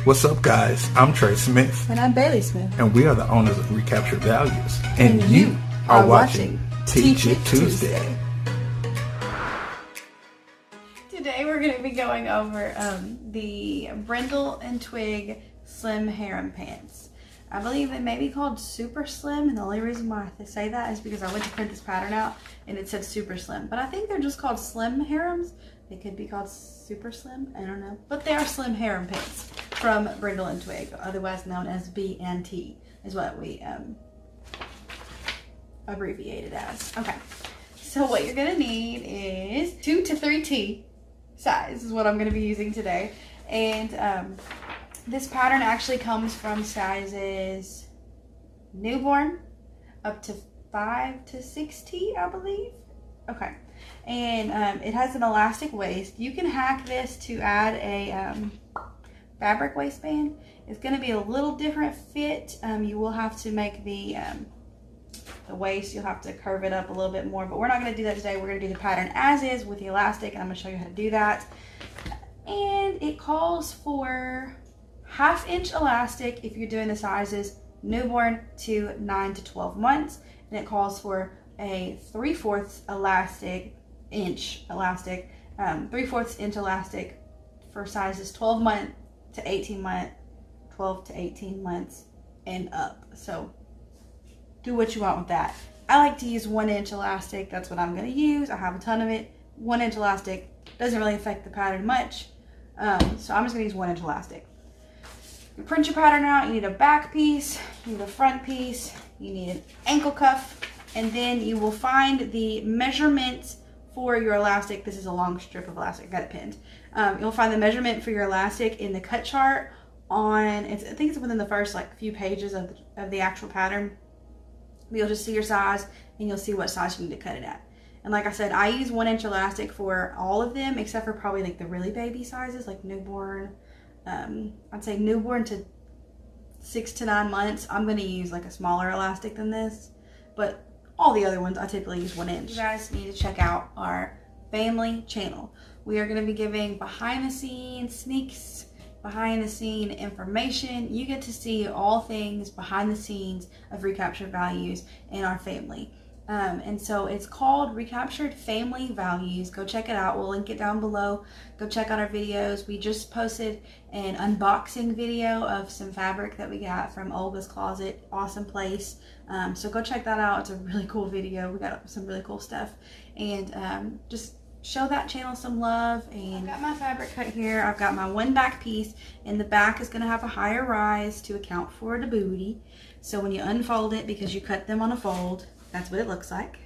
What's up, guys? I'm Trey Smith. And I'm Bailey Smith. And we are the owners of Recaptured Values. And you are watching Teach It Tuesday. Today we're going to be going over the Brindle and Twig Slim Harem Pants. I believe they may be called Super Slim, and the only reason why I say that is because I went to print this pattern out and it said Super Slim. But I think they're just called Slim Harems. They could be called Super Slim, I don't know. But they are Slim Harem Pants from Brindle and Twig, otherwise known as B&T, is what we abbreviated as. Okay, so what you're gonna need is 2 to 3T size is what I'm gonna be using today. And this pattern actually comes from sizes newborn up to 5 to 6T, I believe. Okay, and it has an elastic waist. You can hack this to add a fabric waistband. It's going to be a little different fit. You will have to make the waist, you'll have to curve it up a little bit more, but we're not going to do that today. We're going to do the pattern as is with the elastic, and I'm going to show you how to do that. And it calls for 1/2 inch elastic if you're doing the sizes newborn to 9 to 12 months, and it calls for a 3/4 inch elastic, 3/4 inch elastic for sizes 12 month to 18 month, 12 to 18 months and up. So do what you want with that. I like to use 1 inch elastic. That's what I'm going to use. I have a ton of it. 1 inch elastic doesn't really affect the pattern much, so I'm just going to use 1 inch elastic. You print your pattern out. You need a back piece, you need a front piece, you need an ankle cuff, and then you will find the measurement for your elastic. This is a long strip of elastic, I got it pinned. You'll find the measurement for your elastic in the cut chart on, I think it's within the first few pages of the actual pattern. You'll just see your size and you'll see what size you need to cut it at. And like I said, I use 1 inch elastic for all of them except for probably the really baby sizes, like newborn. I'd say newborn to 6 to 9 months. I'm going to use a smaller elastic than this, but all the other ones I typically use 1 inch. You guys need to check out our family channel. We are going to be giving behind the scenes sneaks, behind the scene information. You get to see all things behind the scenes of Recaptured Values and our family. And so it's called Recaptured Family Values. Go check it out. We'll link it down below. Go check out our videos. We just posted an unboxing video of some fabric that we got from Olga's Closet. Awesome place. So go check that out. It's a really cool video. We got some really cool stuff. And just show that channel some love. And I've got my fabric cut here. I've got my one back piece, and the back is going to have a higher rise to account for the booty. So when you unfold it, because you cut them on a fold, that's what it looks like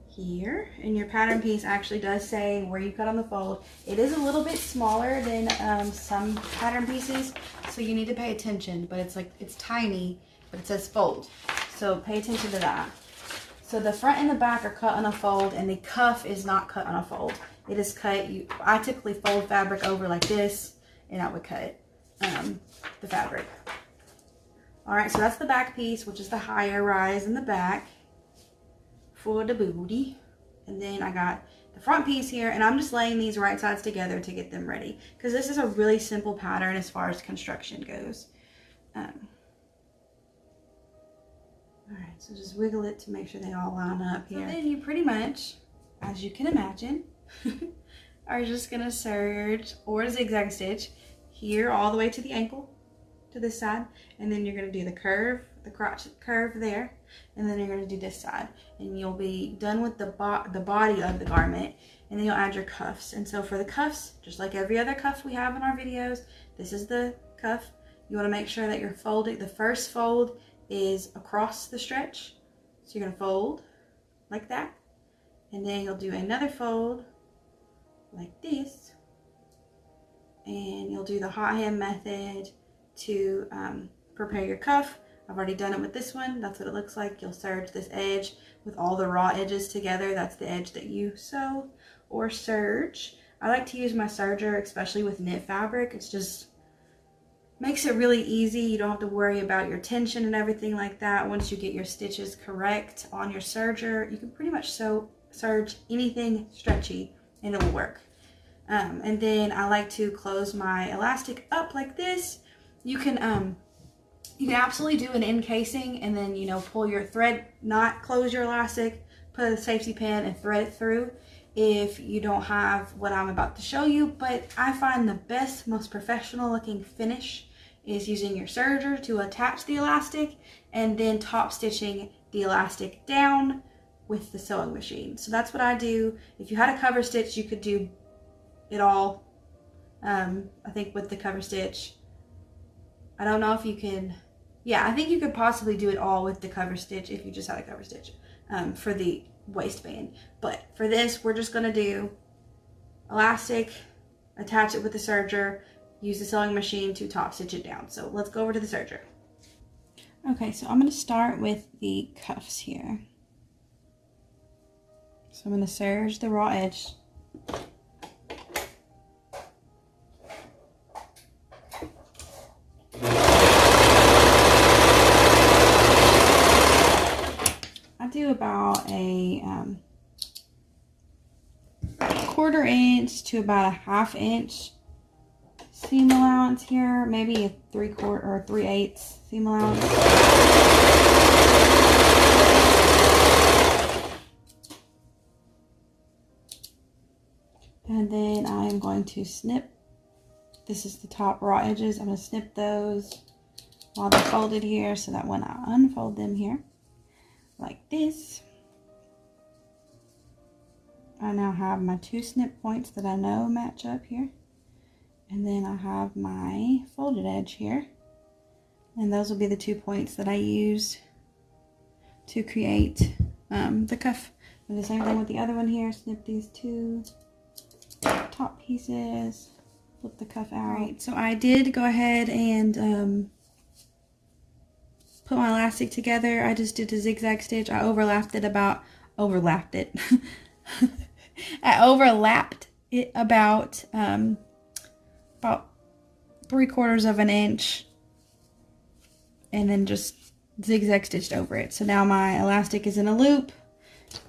here. And your pattern piece actually does say where you cut on the fold. It is a little bit smaller than some pattern pieces, so you need to pay attention. But it's tiny, but it says fold, so pay attention to that. So the front and the back are cut on a fold, and the cuff is not cut on a fold. It is cut. I typically fold fabric over like this, and I would cut the fabric. All right, so that's the back piece, which is the higher rise in the back for the booty. And then I got the front piece here, and I'm just laying these right sides together to get them ready, because this is a really simple pattern as far as construction goes. All right, so just wiggle it to make sure they all line up here. So then you pretty much, as you can imagine, are just gonna serge or zigzag stitch here all the way to the ankle, to this side, and then you're going to do the curve, the crotch curve there, and then you're going to do this side, and you'll be done with the body of the garment, and then you'll add your cuffs. And so for the cuffs, just like every other cuff we have in our videos, this is the cuff. You want to make sure that you're folding, the first fold is across the stretch, so you're going to fold like that, and then you'll do another fold like this, and you'll do the hot hem method to prepare your cuff. I've already done it with this one. That's what it looks like. You'll serge this edge with all the raw edges together. That's the edge that you sew or serge. I like to use my serger, especially with knit fabric. It's just makes it really easy. You don't have to worry about your tension and everything like that. Once you get your stitches correct on your serger, you can pretty much serge anything stretchy and it will work. And then I like to close my elastic up like this. You can absolutely do an encasing and then, you know, pull your thread knot, close your elastic, put a safety pin and thread it through if you don't have what I'm about to show you. But I find the best, most professional looking finish is using your serger to attach the elastic and then top stitching the elastic down with the sewing machine. So that's what I do. If you had a cover stitch, you could do it all. I think with the cover stitch, I don't know if you can, yeah, I think you could possibly do it all with the cover stitch if you just had a cover stitch for the waistband. But for this, we're just gonna do elastic, attach it with the serger, use the sewing machine to top stitch it down. So let's go over to the serger. Okay, so I'm gonna start with the cuffs here. So I'm gonna serge the raw edge. I do about a 1/4 inch to about a 1/2 inch seam allowance here, maybe a 3/4 or 3/8 seam allowance. And then I am going to snip. This is the top raw edges. I'm going to snip those while they're folded here so that when I unfold them here, like this, I now have my 2 snip points that I know match up here. And then I have my folded edge here. And those will be the 2 points that I use to create the cuff. And the same thing with the other one here. Snip these 2 top pieces, flip the cuff out. Alright, so I did go ahead and put my elastic together. I just did a zigzag stitch. I overlapped it about I overlapped it about 3/4 of an inch and then just zigzag stitched over it. So now my elastic is in a loop,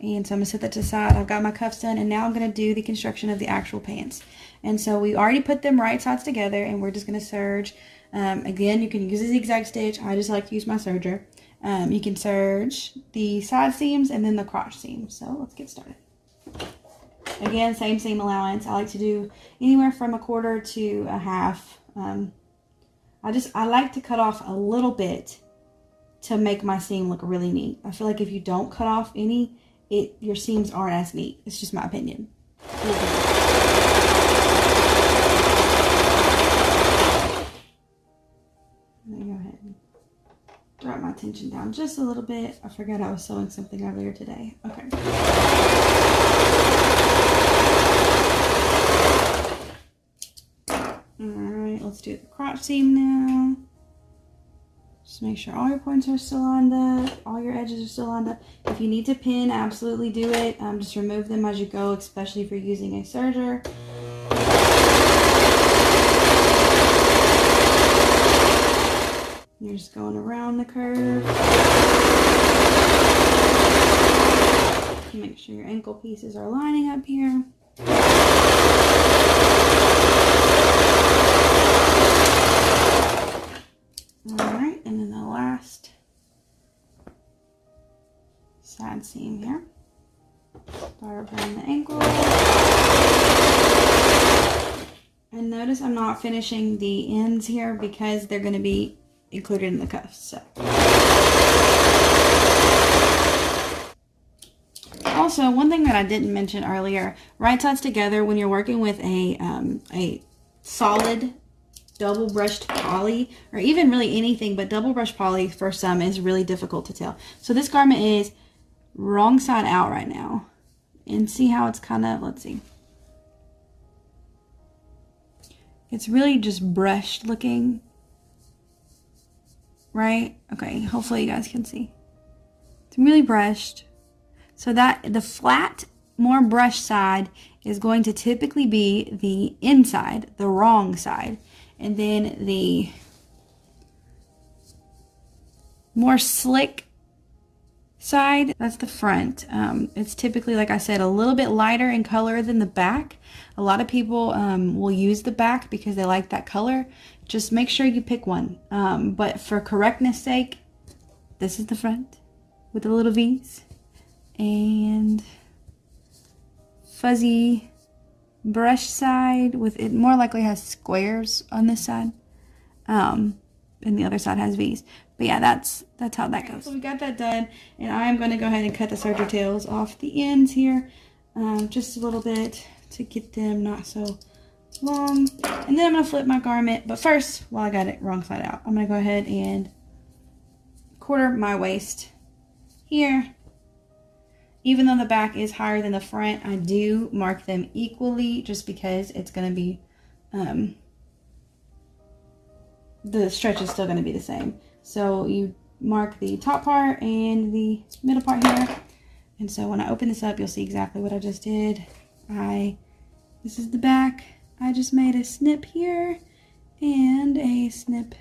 and so I'm gonna set that to the side. I've got my cuffs done, and now I'm gonna do the construction of the actual pants. And so we already put them right sides together, and we're just gonna serge. Again, you can use a zigzag stitch. I just like to use my serger. You can serge the side seams and then the crotch seams. So let's get started. Again, same seam allowance. I like to do anywhere from a 1/4 to a 1/2. I like to cut off a little bit to make my seam look really neat. I feel like if you don't cut off any, your seams aren't as neat. It's just my opinion. Let me go ahead and drop my tension down just a little bit. I forgot I was sewing something earlier today. Okay. Alright, let's do the crotch seam now. Just make sure all your points are still lined up, all your edges are still lined up. If you need to pin, absolutely do it. Just remove them as you go, especially if you're using a serger. You're just going around the curve. Make sure your ankle pieces are lining up here. Alright, and then the last side seam here. Start around the ankle. And notice I'm not finishing the ends here because they're going to be included in the cuffs. So. Also, one thing that I didn't mention earlier, right sides together when you're working with a solid double brushed poly, or even really anything, but double brushed poly for some is really difficult to tell. So this garment is wrong side out right now. And see how it's kind of, let's see. It's really just brushed looking. Right? Okay, hopefully you guys can see. It's really brushed. So that the flat, more brushed side is going to typically be the inside, the wrong side. And then the more slick side, that's the front. It's typically, like I said, a little bit lighter in color than the back. A lot of people will use the back because they like that color. Just make sure you pick one. But for correctness sake, this is the front with the little V's and fuzzy brush side with it more likely has squares on this side. And the other side has V's. But yeah, that's how that goes. So we got that done, and I'm going to go ahead and cut the serger tails off the ends here, just a little bit to get them not so long. And then I'm going to flip my garment. But first, while I got it wrong side out, I'm going to go ahead and quarter my waist here. Even though the back is higher than the front, I do mark them equally just because it's going to be, the stretch is still going to be the same. So you mark the top part and the middle part here. And so when I open this up, you'll see exactly what I just did. This is the back. I just made a snip here and a snip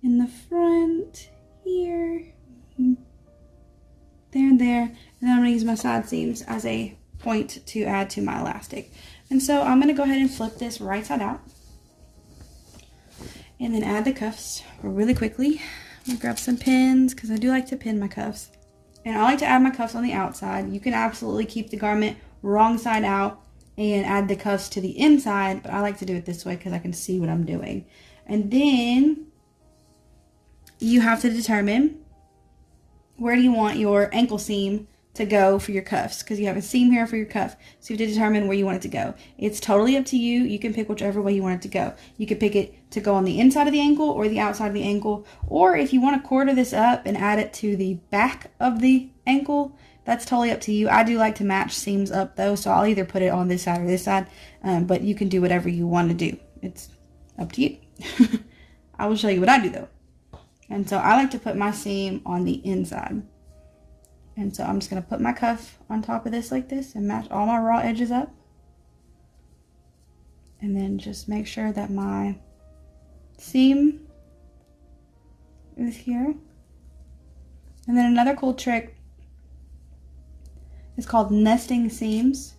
in the front here. There and there. And then I'm going to use my side seams as a point to add to my elastic. And so I'm going to go ahead and flip this right side out. And then add the cuffs really quickly. I'm going to grab some pins because I do like to pin my cuffs. And I like to add my cuffs on the outside. You can absolutely keep the garment wrong side out and add the cuffs to the inside. But I like to do it this way because I can see what I'm doing. And then you have to determine where do you want your ankle seam to go for your cuffs, because you have a seam here for your cuff. So you have to determine where you want it to go. It's totally up to you. You can pick whichever way you want it to go. You can pick it to go on the inside of the ankle or the outside of the ankle. Or if you want to quarter this up and add it to the back of the ankle, that's totally up to you. I do like to match seams up though, so I'll either put it on this side or this side. But you can do whatever you want to do. It's up to you. I will show you what I do though. And so I like to put my seam on the inside. And so I'm just going to put my cuff on top of this like this and match all my raw edges up. And then just make sure that my seam is here. And then another cool trick is called nesting seams.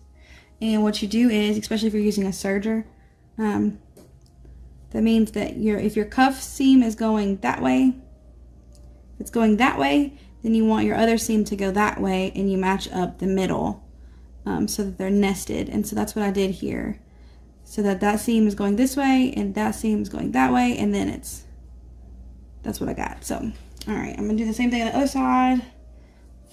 And what you do is, especially if you're using a serger, that means that if your cuff seam is going that way, if it's going that way, then you want your other seam to go that way, and you match up the middle so that they're nested. And so that's what I did here. So that seam is going this way, and that seam is going that way, and then that's what I got. So, all right, I'm gonna do the same thing on the other side.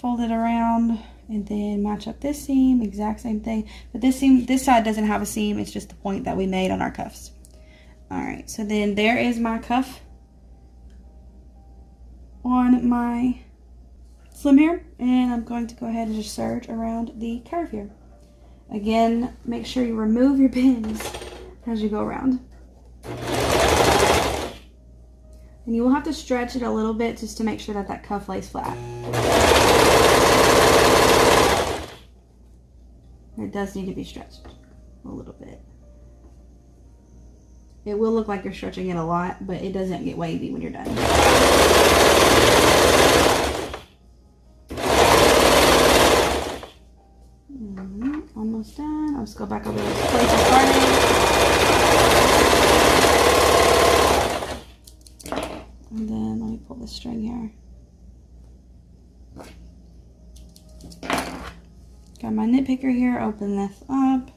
Fold it around, and then match up this seam, exact same thing. But this side doesn't have a seam, it's just the point that we made on our cuffs. All right, so then there is my cuff on my slim here, and I'm going to go ahead and just serge around the curve here. Again, make sure you remove your pins as you go around. And you will have to stretch it a little bit just to make sure that that cuff lays flat. It does need to be stretched a little bit. It will look like you're stretching it a lot, but it doesn't get wavy when you're done. Almost done. I'll just go back over those places starting. And then let me pull this string here. Got my nitpicker here, open this up.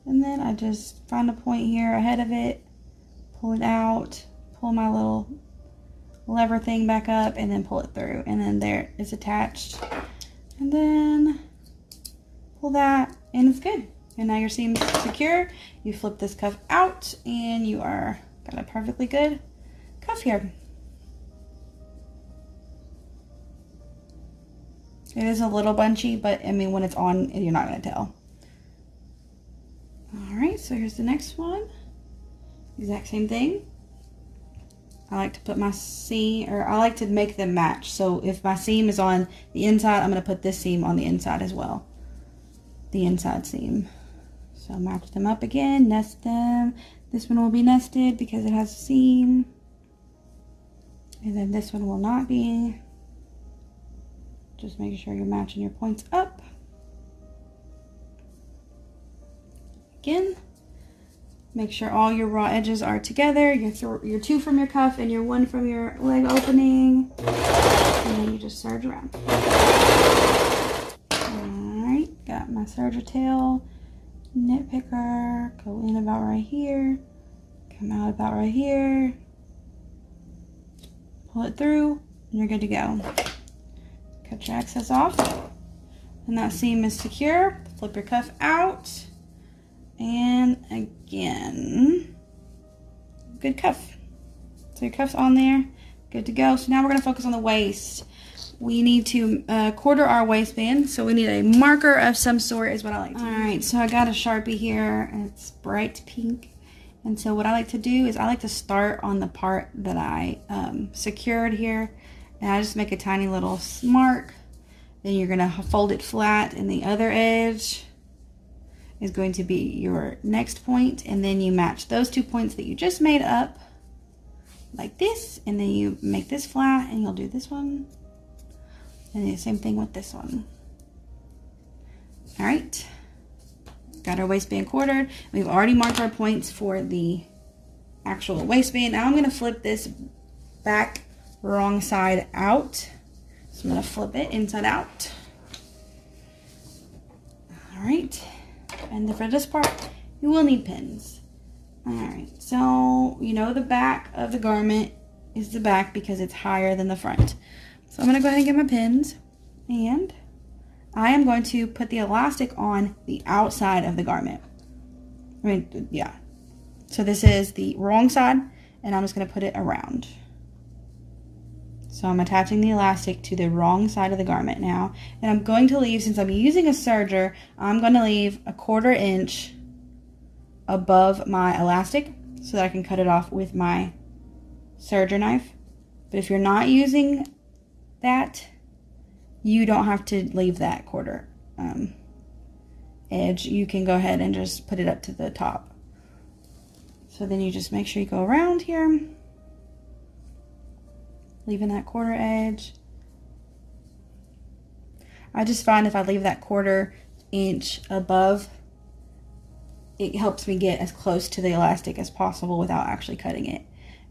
And then I just find a point here ahead of it, pull it out, pull my little lever thing back up, and then pull it through. And then there it's attached. And then pull that, and it's good. And now your seam's secure. You flip this cuff out, and you got a perfectly good cuff here. It is a little bunchy, but I mean, when it's on, you're not going to tell. All right, so here's the next one. Exact same thing. I like to put my seam, or I like to make them match. So if my seam is on the inside, I'm going to put this seam on the inside as well. The inside seam. So match them up again, nest them. This one will be nested because it has a seam. And then this one will not be. Just making sure you're matching your points up. Again, make sure all your raw edges are together. Your 2 from your cuff and your 1 from your leg opening. And then you just serge around. Alright, got my serger tail, nitpicker, go in about right here, come out about right here, pull it through, and you're good to go. Cut your excess off, and that seam is secure. Flip your cuff out, and again, good cuff. So your cuff's on there, good to go. So now we're going to focus on the waist. We need to quarter our waistband, so we need a marker of some sort is what I like to do. Alright, so I got a Sharpie here, and it's bright pink. And so what I like to do is I like to start on the part that I secured here. And I just make a tiny little mark. Then you're going to fold it flat, and the other edge is going to be your next point. And then you match those 2 points that you just made up like this. And then you make this flat, and you'll do this one. And the same thing with this one. Alright. Got our waistband quartered. We've already marked our points for the actual waistband. Now I'm going to flip this back wrong side out. So I'm going to flip it inside out. Alright. And for this part, you will need pins. Alright. So, you know the back of the garment is the back because it's higher than the front. So I'm going to go ahead and get my pins, and I am going to put the elastic on the outside of the garment. Yeah. So this is the wrong side, and I'm just going to put it around. So I'm attaching the elastic to the wrong side of the garment now, and I'm going to leave, since I'm using a serger, I'm going to leave a 1/4 inch above my elastic so that I can cut it off with my serger knife. But if you're not using that, you don't have to leave that 1/4 edge. You can go ahead and just put it up to the top. So then you just make sure you go around here, leaving that 1/4 edge. I just find if I leave that 1/4 inch above, it helps me get as close to the elastic as possible without actually cutting it.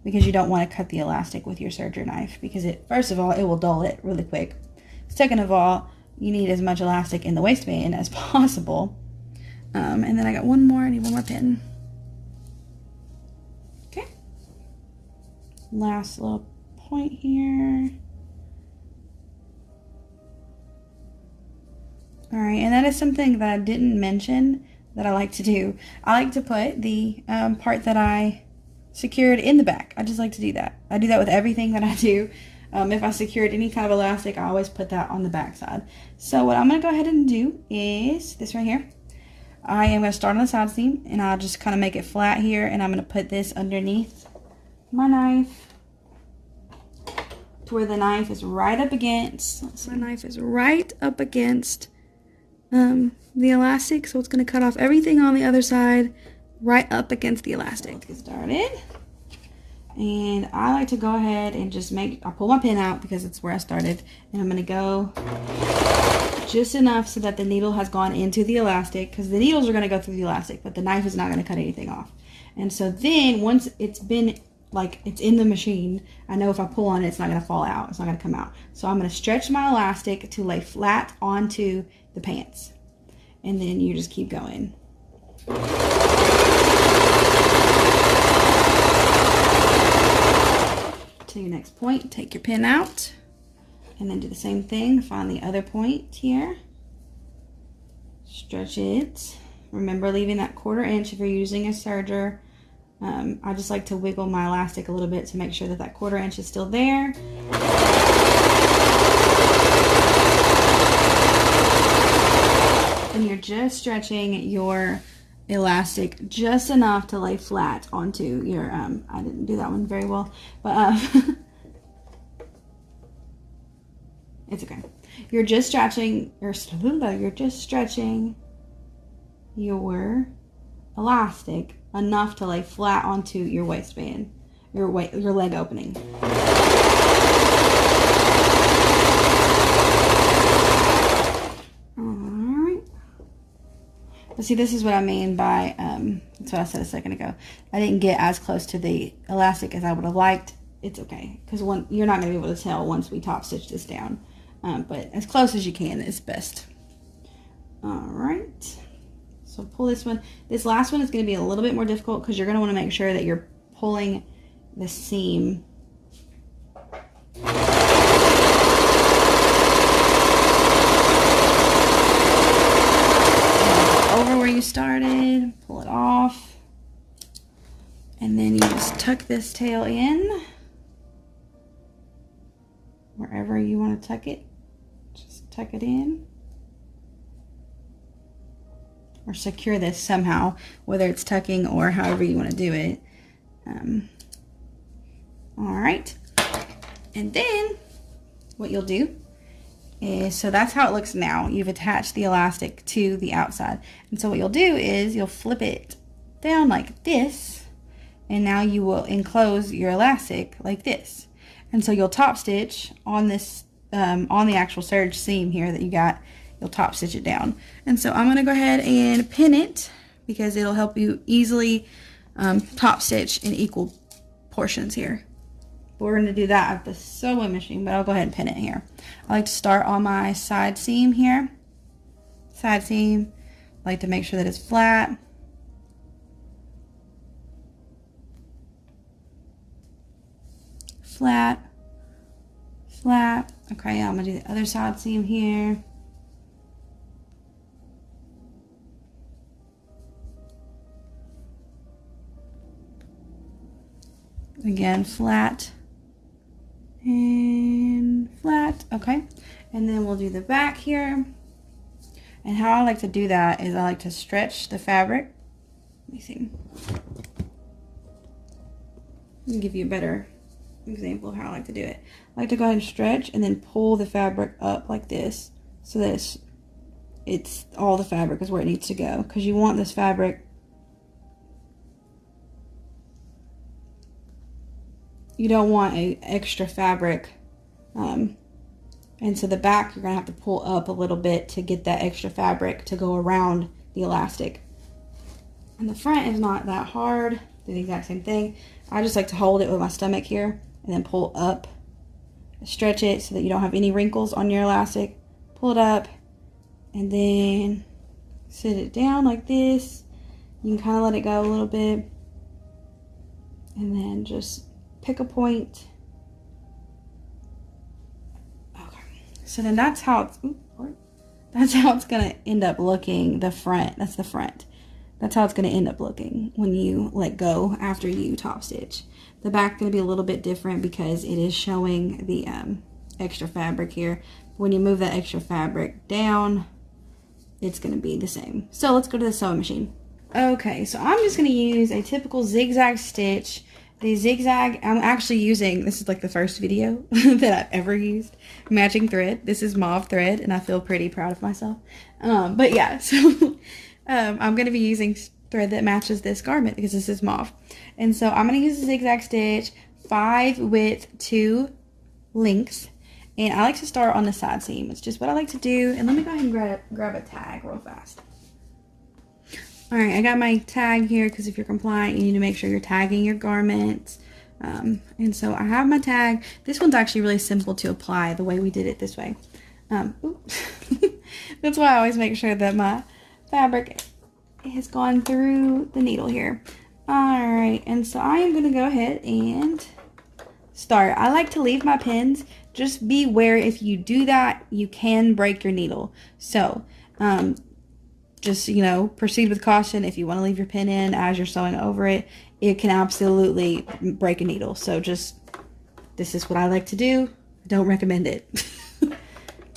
Because you don't want to cut the elastic with your serger knife, because first of all, it will dull it really quick. Second of all, you need as much elastic in the waistband as possible. And then I got one more. I need one more pin. Okay. Last little point here. All right, and that is something that I didn't mention that I like to do. I like to put the part that I secured in the back. I just like to do that. I do that with everything that I do. If I secured any kind of elastic, I always put that on the back side. So what I'm going to go ahead and do is this right here. I am going to start on the side seam, and I'll just kind of make it flat here, and I'm going to put this underneath my knife to where the knife is right up against. My knife is right up against the elastic, so it's going to cut off everything on the other side right up against the elastic. Let's get started. And I like to go ahead and just I'll pull my pin out because it's where I started, and I'm going to go just enough so that the needle has gone into the elastic, because the needles are going to go through the elastic, but the knife is not going to cut anything off. And so then once it's been, like, it's in the machine, I know if I pull on it, it's not going to fall out. It's not going to come out. So I'm going to stretch my elastic to lay flat onto the pants. And then you just keep going. To your next point, take your pin out, and then do the same thing. Find the other point here. Stretch it. Remember leaving that 1/4 inch if you're using a serger. I just like to wiggle my elastic a little bit to make sure that that 1/4 inch is still there. And you're just stretching your elastic just enough to lay flat onto your, I didn't do that one very well, but it's okay. You're just stretching your elastic enough to lay flat onto your waistband, your leg opening. But see, this is what I mean by, that's what I said a second ago. I didn't get as close to the elastic as I would have liked. It's okay, because you're not going to be able to tell once we top stitch this down. But as close as you can is best. Alright. So pull this one. This last one is going to be a little bit more difficult because you're going to want to make sure that you're pulling the seam over where you started. Pull it off. And then you just tuck this tail in wherever you want to tuck it. Just tuck it in. Or secure this somehow, whether it's tucking or however you want to do it. All right. And then what you'll do is, so that's how it looks now. You've attached the elastic to the outside. And so what you'll do is you'll flip it down like this, and now you will enclose your elastic like this. And so you'll top stitch on this, on the actual serge seam here that you got, you'll top stitch it down. And so I'm going to go ahead and pin it because it'll help you easily top stitch in equal portions here. We're going to do that at the sewing machine, but I'll go ahead and pin it here. I like to start on my side seam here. Side seam. I like to make sure that it's flat. Flat. Flat. Okay, I'm going to do the other side seam here. Again, flat and flat. Okay, and then we'll do the back here. And how I like to do that is I like to stretch the fabric. Let me see. Let me give you a better example of how I like to do it. I like to go ahead and stretch and then pull the fabric up like this, so that it's all the fabric is where it needs to go, because you want this fabric. You don't want an extra fabric, and so the back you're gonna have to pull up a little bit to get that extra fabric to go around the elastic. And the front is not that hard. Do the exact same thing. I just like to hold it with my stomach here and then pull up, stretch it so that you don't have any wrinkles on your elastic. Pull it up and then sit it down like this. You can kind of let it go a little bit and then just pick a point. Okay, so then that's how it's gonna end up looking. The front, that's the front. That's how it's gonna end up looking when you let go after you top stitch. The back gonna be a little bit different because it is showing the extra fabric here. When you move that extra fabric down, it's gonna be the same. So let's go to the sewing machine. Okay, so I'm just gonna use a typical zigzag stitch. The zigzag, I'm actually using, this is like the first video that I've ever used, matching thread. This is mauve thread, and I feel pretty proud of myself. But yeah, so I'm going to be using thread that matches this garment because this is mauve. And so I'm going to use a zigzag stitch, 5 width, 2 lengths. And I like to start on the side seam. It's just what I like to do. And let me go ahead and grab a tag real fast. All right, I got my tag here because if you're compliant, you need to make sure you're tagging your garments. And so I have my tag. This one's actually really simple to apply the way we did it this way. That's why I always make sure that my fabric has gone through the needle here. All right, and so I am going to go ahead and start. I like to leave my pins. Just beware, if you do that, you can break your needle. So, just, you know, proceed with caution. If you want to leave your pin in as you're sewing over it, it can absolutely break a needle. So just, this is what I like to do. Don't recommend it.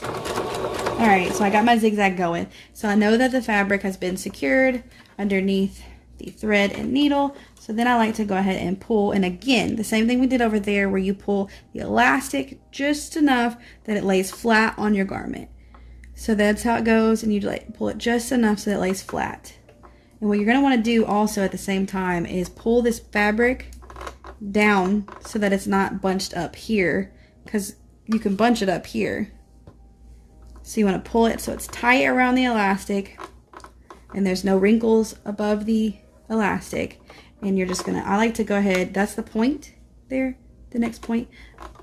All right, so I got my zigzag going. So I know that the fabric has been secured underneath the thread and needle. So then I like to go ahead and pull. And again, the same thing we did over there where you pull the elastic just enough that it lays flat on your garment. So that's how it goes, and you like pull it just enough so that it lays flat. And what you're going to want to do also at the same time is pull this fabric down so that it's not bunched up here, because you can bunch it up here. So you want to pull it so it's tight around the elastic, and there's no wrinkles above the elastic. And you're just gonna, I like to go ahead, that's the point there, the next point.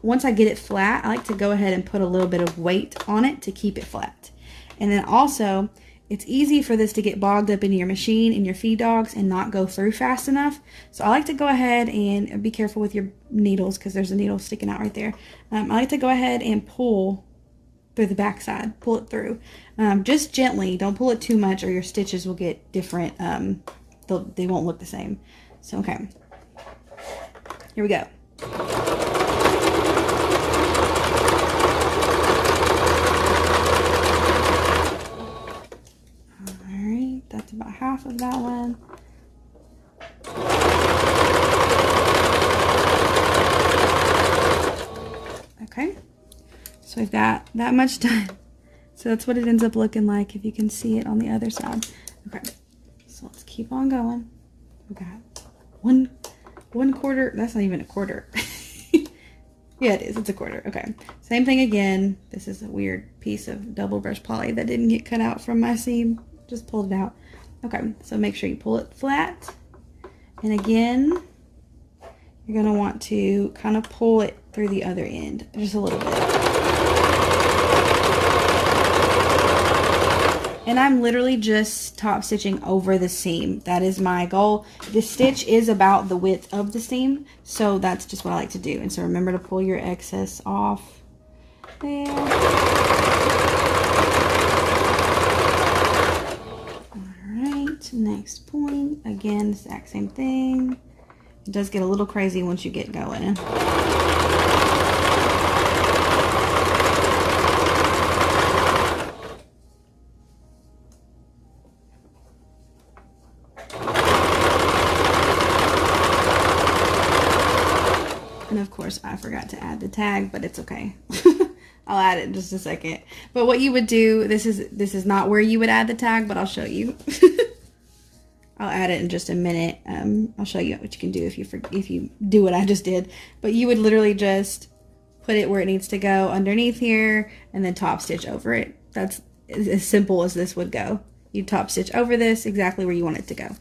Once I get it flat, I like to go ahead and put a little bit of weight on it to keep it flat. And then also, it's easy for this to get bogged up into your machine and your feed dogs and not go through fast enough. So I like to go ahead and be careful with your needles, because there's a needle sticking out right there. I like to go ahead and pull through the back side, pull it through. Just gently, don't pull it too much or your stitches will get different. They won't look the same. So, okay. Here we go. That's about half of that one. Okay, so we've got that much done. So that's what it ends up looking like if you can see it on the other side. Okay, so let's keep on going. We got one quarter. That's not even a quarter. Yeah, it is. It's a quarter. Okay, same thing again. This is a weird piece of double brush poly that didn't get cut out from my seam. Just pulled it out. Okay, so make sure you pull it flat. And again, you're gonna want to kind of pull it through the other end, just a little bit. And I'm literally just top stitching over the seam. That is my goal. The stitch is about the width of the seam, so that's just what I like to do. And so remember to pull your excess off there. Next point, again, exact same thing. It does get a little crazy once you get going. And of course, I forgot to add the tag, but it's okay. I'll add it in just a second. But what you would do, this is not where you would add the tag, but I'll show you. I'll add it in just a minute. I'll show you what you can do if you do what I just did. But you would literally just put it where it needs to go underneath here and then top stitch over it. That's as simple as this would go. You top stitch over this exactly where you want it to go.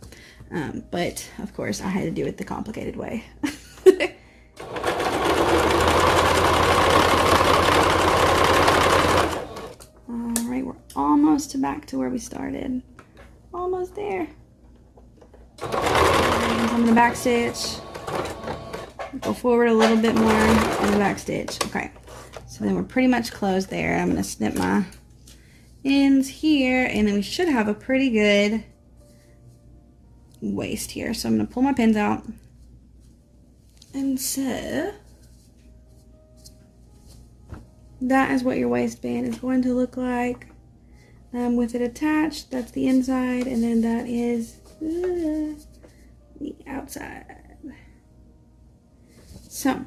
But of course I had to do it the complicated way. All right, we're almost back to where we started. Almost there. And I'm going to back stitch, go forward a little bit more, and the back stitch. Okay, so then we're pretty much closed there. I'm going to snip my ends here, and then we should have a pretty good waist here. So I'm going to pull my pins out. And so that is what your waistband is going to look like with it attached. That's the inside, and then that is the outside. So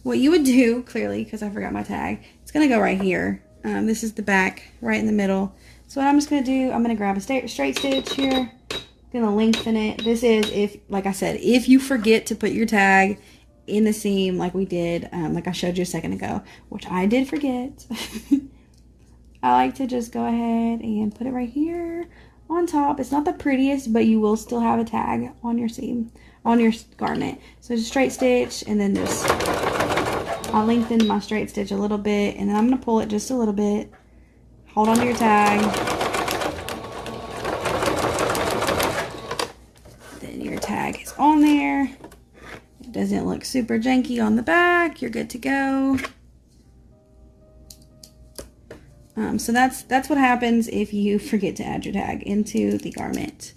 what you would do, clearly, because I forgot my tag, it's going to go right here. This is the back, right in the middle. So what I'm just going to do, I'm going to grab a straight stitch here. I'm going to lengthen it. This is, if, like I said, if you forget to put your tag in the seam like we did, like I showed you a second ago, which I did forget. I like to just go ahead and put it right here on top. It's not the prettiest, but you will still have a tag on your seam, on your garment. So just straight stitch, and then just I'll lengthen my straight stitch a little bit, and then I'm going to pull it just a little bit. Hold on to your tag. Then your tag is on there. It doesn't look super janky on the back. You're good to go. So that's what happens if you forget to add your tag into the garment.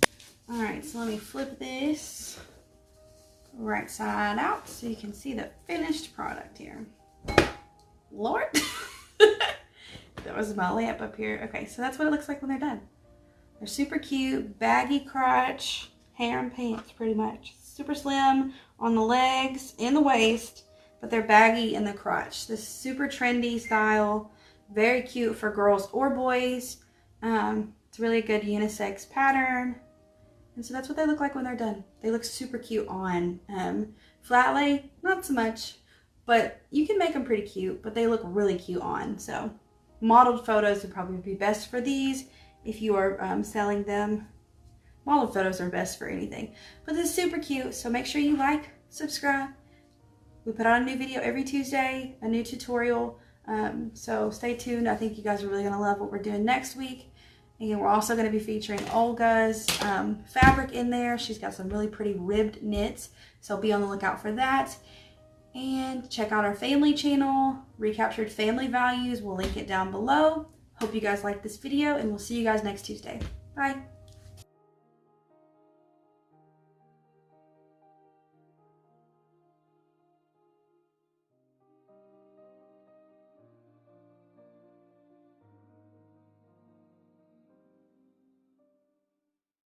All right, so let me flip this right side out so you can see the finished product here. Lord, that was my lamp up here. Okay, so that's what it looks like when they're done. They're super cute, baggy crotch, harem pants pretty much. Super slim on the legs and the waist, but they're baggy in the crotch. This super trendy style. Very cute for girls or boys. It's really a good unisex pattern. And so that's what they look like when they're done. They look super cute on flat lay, not so much, but you can make them pretty cute, but they look really cute on. So modeled photos would probably be best for these if you are selling them Model photos are best for anything. But this is super cute, so make sure you like, subscribe. We put out a new video every Tuesday, a new tutorial. So stay tuned. I think you guys are really gonna love what we're doing next week. And we're also gonna be featuring Olga's fabric in there. She's got some really pretty ribbed knits, so be on the lookout for that. And check out our family channel, Recaptured Family Values. We'll link it down below. Hope you guys liked this video, and we'll see you guys next Tuesday. Bye.